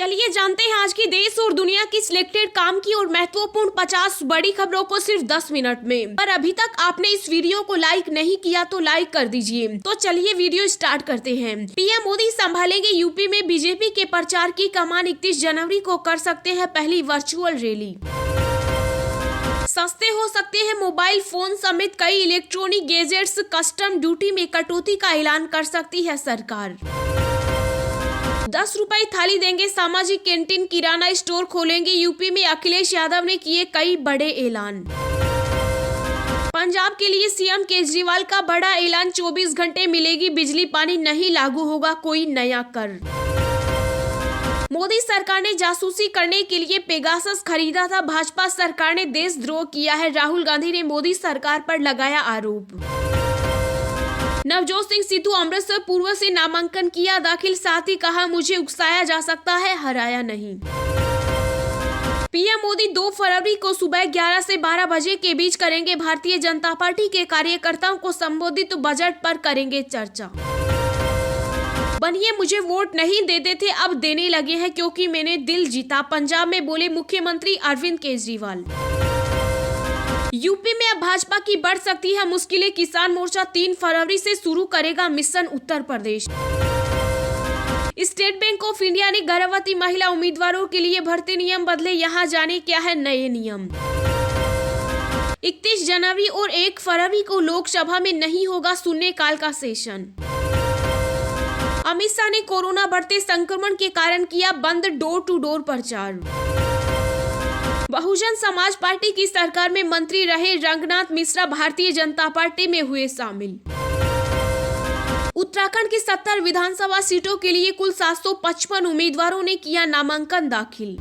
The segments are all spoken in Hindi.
चलिए जानते हैं आज की देश और दुनिया की सिलेक्टेड काम की और महत्वपूर्ण 50 बड़ी खबरों को सिर्फ 10 मिनट में। पर अभी तक आपने इस वीडियो को लाइक नहीं किया तो लाइक कर दीजिए। तो चलिए वीडियो स्टार्ट करते हैं। पीएम मोदी संभालेंगे यूपी में बीजेपी के प्रचार की कमान। 31 जनवरी को कर सकते हैं पहली वर्चुअल रैली। सस्ते हो सकते हैं मोबाइल फोन समेत कई इलेक्ट्रॉनिक गैजेट्स। कस्टम ड्यूटी में कटौती का ऐलान कर सकती है सरकार। 10 रुपए थाली देंगे सामाजिक कैंटीन। किराना स्टोर खोलेंगे यूपी में। अखिलेश यादव ने किए कई बड़े ऐलान। पंजाब के लिए सीएम केजरीवाल का बड़ा ऐलान। 24 घंटे मिलेगी बिजली पानी, नहीं लागू होगा कोई नया कर। मोदी सरकार ने जासूसी करने के लिए पेगासस खरीदा था। भाजपा सरकार ने देशद्रोह किया है। राहुल गांधी ने मोदी सरकार पर लगाया आरोप। नवजोत सिंह सिद्धू अमृतसर पूर्व से नामांकन किया दाखिल। साथ ही कहा मुझे उकसाया जा सकता है, हराया नहीं। पीएम मोदी 2 फरवरी को सुबह 11 से 12 बजे के बीच करेंगे भारतीय जनता पार्टी के कार्यकर्ताओं को संबोधित। बजट पर करेंगे चर्चा। बनिए मुझे वोट नहीं देते थे, अब देने लगे हैं क्योंकि मैंने दिल जीता। पंजाब में बोले मुख्यमंत्री अरविंद केजरीवाल। यूपी में अब भाजपा की बढ़ सकती है मुश्किलें। किसान मोर्चा 3 फरवरी से शुरू करेगा mission Uttar Pradesh. State bank of India ने गर्भवती महिला उम्मीदवारों के लिए भर्ती नियम बदले। यहाँ जाने क्या है नए नियम। 31 जनवरी और 1 फरवरी को लोकसभा में नहीं होगा शून्यकाल का सेशन। अमित शाह ने कोरोना बढ़ते संक्रमण के कारण किया बंद डोर टू डोर प्रचार। बहुजन समाज पार्टी की सरकार में मंत्री रहे रंगनाथ मिश्रा भारतीय जनता पार्टी में हुए शामिल। उत्तराखंड की 70 विधानसभा सीटों के लिए कुल 755 उम्मीदवारों ने किया नामांकन दाखिल।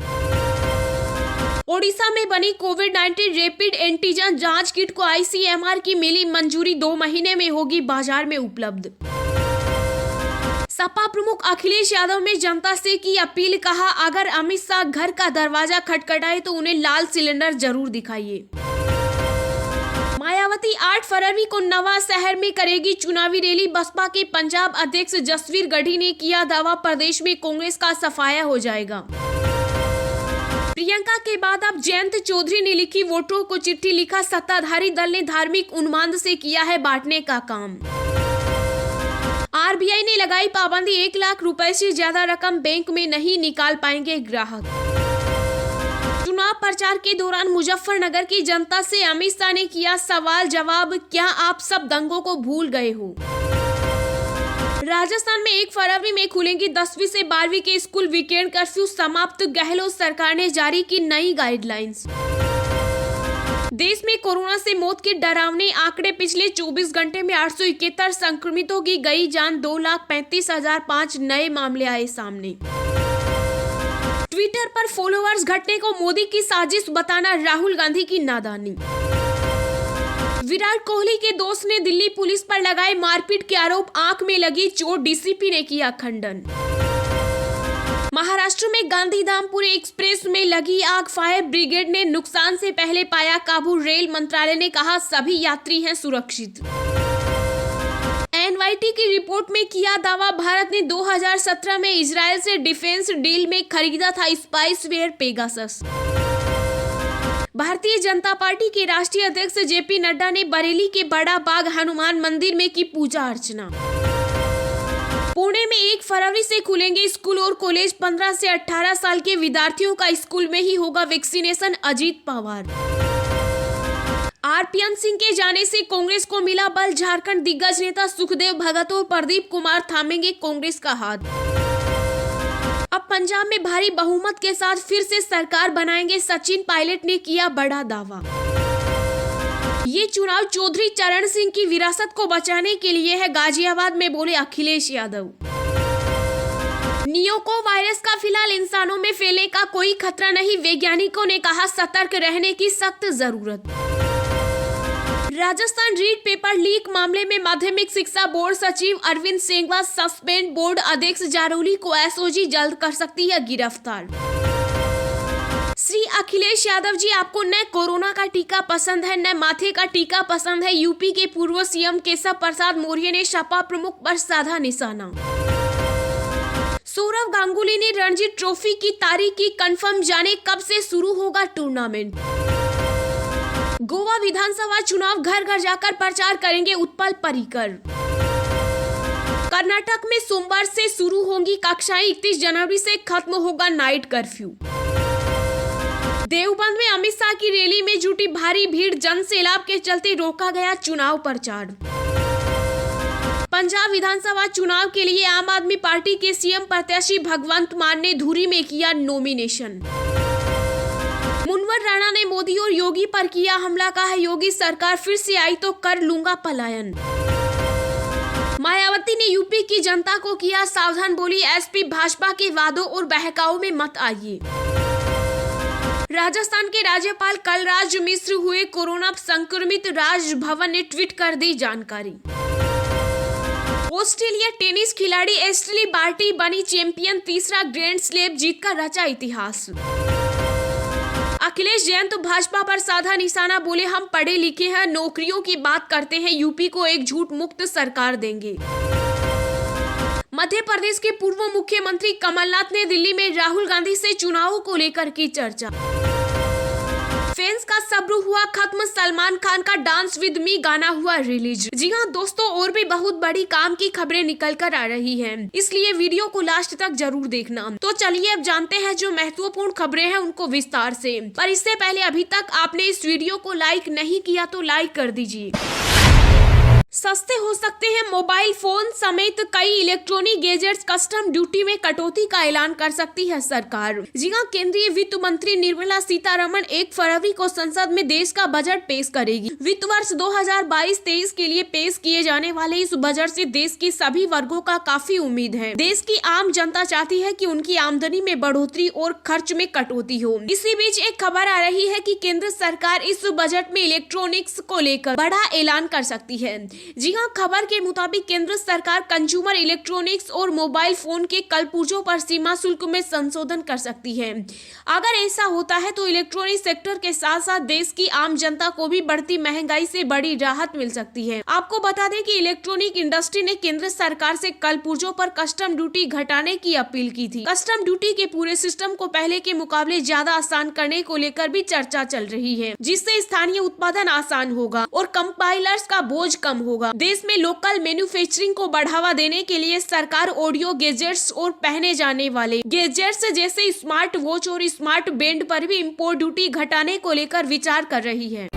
ओडिशा में बनी कोविड-19 रैपिड एंटीजन जांच किट को आईसीएमआर की मिली मंजूरी। 2 महीने में होगी बाजार में उपलब्ध। सपा प्रमुख अखिलेश यादव ने जनता से की अपील। कहा अगर अमित शाह घर का दरवाजा खटखटाए तो उन्हें लाल सिलेंडर जरूर दिखाइए। मायावती 8 फरवरी को नवा शहर में करेगी चुनावी रैली। बसपा के पंजाब अध्यक्ष जसवीर गढ़ी ने किया दावा प्रदेश में कांग्रेस का सफाया हो जाएगा। प्रियंका के बाद अब जयंत चौधरी ने लिखी वोटरों को चिट्ठी। लिखा सत्ताधारी दल ने धार्मिक उन्माद से किया है बांटने का काम। आरबीआई ने लगाई पाबंदी। 1 लाख रुपए से ज्यादा रकम बैंक में नहीं निकाल पाएंगे ग्राहक। चुनाव प्रचार के दौरान मुजफ्फरनगर की जनता से अमित शाह ने किया सवाल जवाब। क्या आप सब दंगों को भूल गए हो। राजस्थान में 1 फरवरी में खुलेंगी 10वीं से 12वीं के स्कूल। वीकेंड कर्फ्यू समाप्त। गहलोत सरकार ने जारी की नई गाइडलाइंस। देश में कोरोना से मौत के डरावने आंकड़े। पिछले 24 घंटे में 871 संक्रमितों की गई जान। 2,35,005 नए मामले आए सामने। ट्विटर पर फॉलोअर्स घटने को मोदी की साजिश बताना राहुल गांधी की नादानी। विराट कोहली के दोस्त ने दिल्ली पुलिस पर लगाए मारपीट के आरोप। आंख में लगी चोट, डीसीपी ने किया खंडन। महाराष्ट्र में गांधीधामपुर एक्सप्रेस में लगी आग। फायर ब्रिगेड ने नुकसान से पहले पाया काबू। रेल मंत्रालय ने कहा सभी यात्री हैं सुरक्षित। एनवाईटी की रिपोर्ट में किया दावा। भारत ने 2017 में इजरायल से डिफेंस डील में खरीदा था स्पाइसवेयर पेगासस। भारतीय जनता पार्टी के राष्ट्रीय अध्यक्ष जेपी नड्डा ने बरेली के बड़ा बाग हनुमान मंदिर में की पूजा अर्चना। पुणे में 1 फरवरी से खुलेंगे स्कूल और कॉलेज। 15 से 18 साल के विद्यार्थियों का स्कूल में ही होगा वैक्सीनेशन। अजीत पवार। आरपीएन सिंह के जाने से कांग्रेस को मिला बल। झारखंड दिग्गज नेता सुखदेव भगत और प्रदीप कुमार थामेंगे कांग्रेस का हाथ। अब पंजाब में भारी बहुमत के साथ फिर से सरकार बनाएंगे। सचिन पायलट ने किया बड़ा दावा। ये चुनाव चौधरी चरण सिंह की विरासत को बचाने के लिए है। गाजियाबाद में बोले अखिलेश यादव। नियोको वायरस का फिलहाल इंसानों में फैलने का कोई खतरा नहीं। वैज्ञानिकों ने कहा सतर्क रहने की सख्त जरूरत। राजस्थान रीट पेपर लीक मामले में माध्यमिक शिक्षा बोर्ड सचिव अरविंद सेंगवा सस्पेंड। बोर्ड अध्यक्ष जारोली को एसओजी जल्द कर सकती है गिरफ्तार। श्री अखिलेश यादव जी, आपको न कोरोना का टीका पसंद है न माथे का टीका पसंद है। यूपी के पूर्व सीएम केशव प्रसाद मौर्य ने सपा प्रमुख पर साधा निशाना। सौरव गांगुली ने रणजी ट्रॉफी की तारीख की कंफर्म, जाने कब से शुरू होगा टूर्नामेंट। गोवा विधानसभा चुनाव घर घर जाकर प्रचार करेंगे उत्पल पर्रिकर। कर्नाटक में सोमवार से शुरू होंगी कक्षाएं, 31 जनवरी से खत्म होगा नाइट कर्फ्यू। देवबंद में अमित शाह की रैली में जुटी भारी भीड़, जन सैलाब के चलते रोका गया चुनाव प्रचार। पंजाब विधानसभा चुनाव के लिए आम आदमी पार्टी के सीएम प्रत्याशी भगवंत मान ने धुरी में किया नॉमिनेशन। मुनवर राणा ने मोदी और योगी पर किया हमला, कहा योगी सरकार फिर से आई तो कर लूंगा पलायन। मायावती ने यूपी की जनता को किया सावधान, बोली एसपी भाजपा के वादों और बहकाओं में मत आइए। राजस्थान के राज्यपाल कलराज मिश्र हुए कोरोना संक्रमित, राजभवन ने ट्वीट कर दी जानकारी। ऑस्ट्रेलिया टेनिस खिलाड़ी एस्टली बार्टी बनी चैंपियन, तीसरा ग्रैंड स्लैम जीतकर रचा इतिहास। अखिलेश जैन तो भाजपा पर साधा निशाना, बोले हम पढ़े लिखे हैं, नौकरियों की बात करते हैं, यूपी को एक झूठ मुक्त सरकार देंगे। मध्य प्रदेश के पूर्व मुख्यमंत्री कमलनाथ ने दिल्ली में राहुल गांधी से चुनावों को लेकर की चर्चा। फैंस का सब्र हुआ खत्म, सलमान खान का डांस विद मी गाना हुआ रिलीज। जी हाँ दोस्तों, और भी बहुत बड़ी काम की खबरें निकल कर आ रही हैं, इसलिए वीडियो को लास्ट तक जरूर देखना। तो चलिए अब जानते हैं जो महत्वपूर्ण खबरें हैं उनको विस्तार से। पर इससे पहले अभी तक आपने इस वीडियो को लाइक नहीं किया तो लाइक कर दीजिए। सस्ते हो सकते हैं मोबाइल फोन समेत कई इलेक्ट्रॉनिक गैजेट्स, कस्टम ड्यूटी में कटौती का ऐलान कर सकती है सरकार। जी हां, केंद्रीय वित्त मंत्री निर्मला सीतारमण 1 फरवरी को संसद में देश का बजट पेश करेगी। वित्त वर्ष 2022-23 के लिए पेश किए जाने वाले इस बजट से देश की सभी वर्गों का काफी उम्मीद है। देश की आम जनता चाहती है कि उनकी आमदनी में बढ़ोतरी और खर्च में कटौती हो। इसी बीच एक खबर आ रही है कि केंद्र सरकार इस बजट में इलेक्ट्रॉनिक्स को लेकर बड़ा ऐलान कर सकती है। जी हां, खबर के मुताबिक केंद्र सरकार कंज्यूमर इलेक्ट्रॉनिक्स और मोबाइल फोन के कलपुर्जों पर सीमा शुल्क में संशोधन कर सकती है। अगर ऐसा होता है तो इलेक्ट्रॉनिक सेक्टर के साथ साथ देश की आम जनता को भी बढ़ती महंगाई से बड़ी राहत मिल सकती है। आपको बता दें कि इलेक्ट्रॉनिक इंडस्ट्री ने केंद्र सरकार से कलपुर्जों पर कस्टम ड्यूटी घटाने की अपील की थी। कस्टम ड्यूटी के पूरे सिस्टम को पहले के मुकाबले ज्यादा आसान करने को लेकर भी चर्चा चल रही है, जिससे स्थानीय उत्पादन आसान होगा और कंपाइलर्स का बोझ कम होगा। देश में लोकल मैन्युफैक्चरिंग को बढ़ावा देने के लिए सरकार ऑडियो गैजेट्स और पहने जाने वाले गैजेट्स जैसे स्मार्ट वॉच और स्मार्ट बैंड पर भी इंपोर्ट ड्यूटी घटाने को लेकर विचार कर रही है।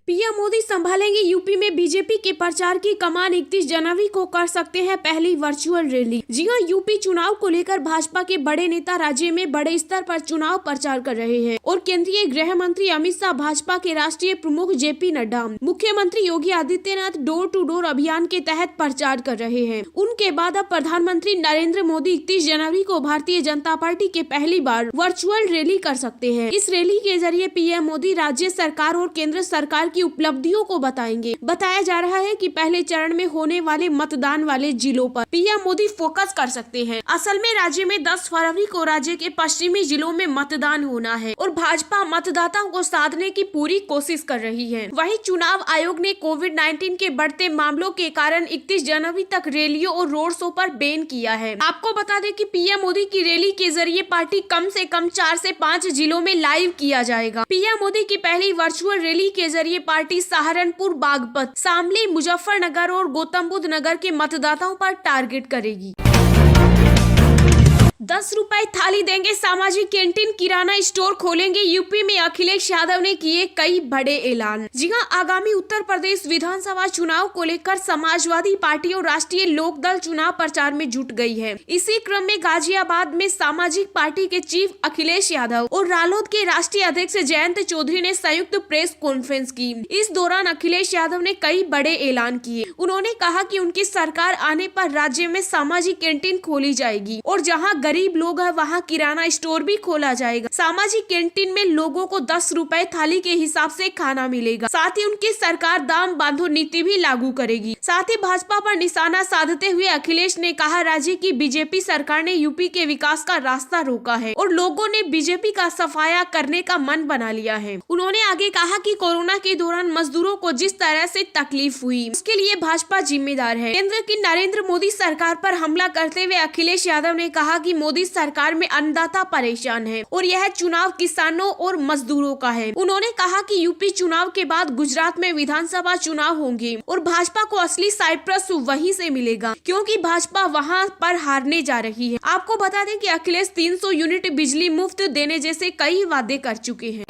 पीएम मोदी संभालेंगे यूपी में बीजेपी के प्रचार की कमान, 31 जनवरी को कर सकते हैं पहली वर्चुअल रैली। जी हां, यूपी चुनाव को लेकर भाजपा के बड़े नेता राज्य में बड़े स्तर पर चुनाव प्रचार कर रहे हैं और केंद्रीय गृह मंत्री अमित शाह, भाजपा के राष्ट्रीय प्रमुख जेपी नड्डा, मुख्यमंत्री Yogi Adityanath door to door अभियान के तहत प्रचार कर रहे हैं। उनके बाद अब प्रधानमंत्री नरेंद्र मोदी 31 जनवरी को भारतीय जनता पार्टी के पहली बार वर्चुअल रैली कर सकते हैं। इस रैली के जरिए पीएम मोदी राज्य सरकार और केंद्र सरकार की उपलब्धियों को बताएंगे। बताया जा रहा है कि पहले चरण में होने वाले मतदान वाले जिलों पर पीएम मोदी फोकस कर सकते हैं। असल में राज्य में 10 फरवरी को राज्य के पश्चिमी जिलों में मतदान होना है और भाजपा मतदाताओं को साधने की पूरी कोशिश कर रही है। वहीं चुनाव आयोग ने कोविड-19 के बढ़ते मामलों के कारण 31 जनवरी तक रैलियों और रोड शो पर बैन किया है। आपको बता दें कि पीएम मोदी की रैली के जरिए पार्टी कम से कम 4 से 5 जिलों में लाइव किया जाएगा। पीएम मोदी की पहली वर्चुअल रैली के जरिए पार्टी सहारनपुर, बागपत, शामली, मुजफ्फरनगर और गौतम बुद्ध नगर के मतदाताओं पर टारगेट करेगी। 10 रुपए थाली देंगे, सामाजिक कैंटीन, किराना स्टोर खोलेंगे। यूपी में अखिलेश यादव ने किए कई बड़े ऐलान। जी हां, आगामी उत्तर प्रदेश विधानसभा चुनाव को लेकर समाजवादी पार्टी और राष्ट्रीय लोकदल चुनाव प्रचार में जुट गई है। इसी क्रम में गाजियाबाद में सामाजिक पार्टी के चीफ अखिलेश यादव और रालोद के राष्ट्रीय अध्यक्ष जयंत चौधरी ने संयुक्त प्रेस कॉन्फ्रेंस की। इस दौरान अखिलेश यादव ने कई बड़े ऐलान किए। उन्होंने कहा कि उनकी सरकार आने पर राज्य में सामाजिक कैंटीन खोली जाएगी और जहाँ गरीब लोग है वहाँ किराना स्टोर भी खोला जाएगा। सामाजिक कैंटीन में लोगों को 10 रुपए थाली के हिसाब से खाना मिलेगा। साथ ही उनकी सरकार दाम बांधो नीति भी लागू करेगी। साथ ही भाजपा पर निशाना साधते हुए अखिलेश ने कहा, राज्य की बीजेपी सरकार ने यूपी के विकास का रास्ता रोका है और लोगों ने बीजेपी का सफाया करने का मन बना लिया है। उन्होंने आगे कहा कि कोरोना के दौरान मजदूरों को जिस तरह से तकलीफ हुई उसके लिए भाजपा जिम्मेदार है। केंद्र की नरेंद्र मोदी सरकार पर हमला करते हुए अखिलेश यादव ने कहा कि मोदी सरकार में अन्नदाता परेशान है और यह चुनाव किसानों और मजदूरों का है। उन्होंने कहा कि यूपी चुनाव के बाद गुजरात में विधानसभा चुनाव होंगे और भाजपा को असली साइप्रस वहीं से मिलेगा, क्योंकि भाजपा वहां पर हारने जा रही है। आपको बता दें कि अखिलेश 300 यूनिट बिजली मुफ्त देने जैसे कई वादे कर चुके हैं।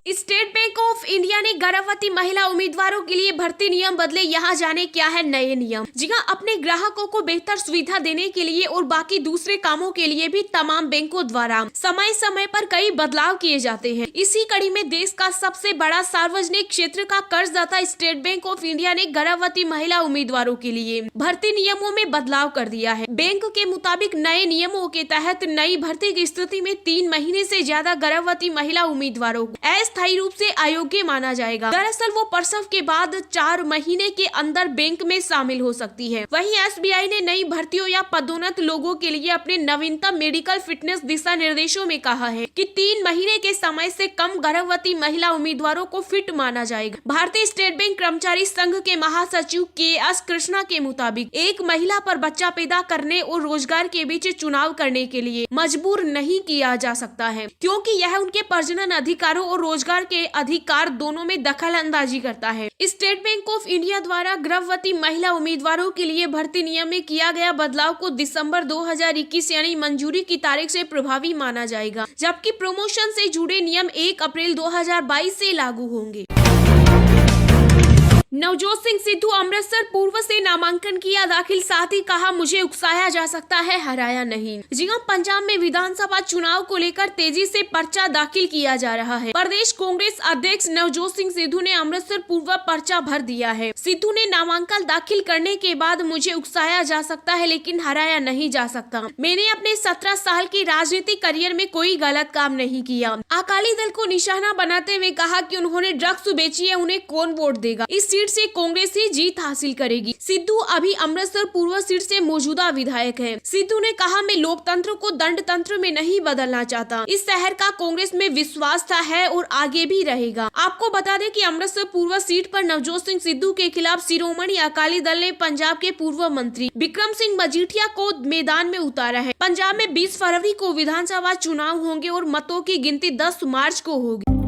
स्टेट बैंक ऑफ इंडिया ने गर्भवती महिला उम्मीदवारों के लिए भर्ती नियम बदले। यहाँ जाने क्या है नए नियम। जी हाँ, अपने ग्राहकों को बेहतर सुविधा देने के लिए और बाकी दूसरे कामों के लिए भी तमाम बैंकों द्वारा समय समय पर कई बदलाव किए जाते हैं। इसी कड़ी में देश का सबसे बड़ा सार्वजनिक क्षेत्र का कर्जदाता स्टेट बैंक ऑफ इंडिया ने गर्भवती महिला उम्मीदवारों के लिए भर्ती नियमों में बदलाव कर दिया है। बैंक के मुताबिक नए नियमों के तहत नई भर्ती की स्थिति में 3 महीने से ज्यादा गर्भवती महिला उम्मीदवारों को अस्थायी रूप से अयोग्य माना जाएगा। दरअसल वो प्रसव के बाद 4 महीने के अंदर बैंक में शामिल हो सकती है। वहीं एसबीआई ने नई भर्तियों या पदोन्नत लोगों के लिए अपने नवीनतम मेडिकल फिटनेस दिशा निर्देशों में कहा है कि 3 महीने के समय से कम गर्भवती महिला उम्मीदवारों को फिट माना जाएगा। भारतीय स्टेट बैंक कर्मचारी संघ के महासचिव के.एस. कृष्णा के मुताबिक एक महिला पर बच्चा पैदा करने और रोजगार के बीच चुनाव करने के लिए मजबूर नहीं किया जा सकता है, क्योंकि यह उनके प्रजनन अधिकारों और रोजगार के अधिकार दोनों में दखल अंदाजी करता है। स्टेट बैंक ऑफ इंडिया द्वारा गर्भवती महिला उम्मीदवारों के लिए भर्ती नियम में किया गया बदलाव को दिसंबर 2021 यानी मंजूरी की तारीख से प्रभावी माना जाएगा, जबकि प्रमोशन से जुड़े नियम 1 अप्रैल 2022 से लागू होंगे। नवजोत सिंह सिद्धू अमृतसर पूर्व से नामांकन किया दाखिल, साथ ही कहा मुझे उकसाया जा सकता है, हराया नहीं। जी हां, पंजाब में विधानसभा चुनाव को लेकर तेजी से पर्चा दाखिल किया जा रहा है। प्रदेश कांग्रेस अध्यक्ष नवजोत सिंह सिद्धू ने अमृतसर पूर्व पर्चा भर दिया है। सिद्धू ने नामांकन दाखिल करने के बाद मुझे उकसाया जा सकता है लेकिन हराया नहीं जा सकता। मैंने अपने 17 साल के राजनीतिक करियर में कोई गलत काम नहीं किया। अकाली दल को निशाना बनाते हुए कहा कि उन्होंने ड्रग्स बेची है, उन्हें कौन वोट देगा। इस सीट से कांग्रेस ही जीत हासिल करेगी। सिद्धू अभी अमृतसर पूर्व सीट से मौजूदा विधायक है। सिद्धू ने कहा, मैं लोकतंत्र को दंड तंत्र में नहीं बदलना चाहता। इस शहर का कांग्रेस में विश्वास था, है और आगे भी रहेगा। आपको बता दें कि अमृतसर पूर्व सीट पर नवजोत सिंह सिद्धू के खिलाफ शिरोमणि अकाली दल ने पंजाब के पूर्व मंत्री बिक्रम सिंह मजीठिया को मैदान में उतारा है। पंजाब में 20 फरवरी को विधानसभा चुनाव होंगे और मतों की गिनती 10 मार्च को होगी।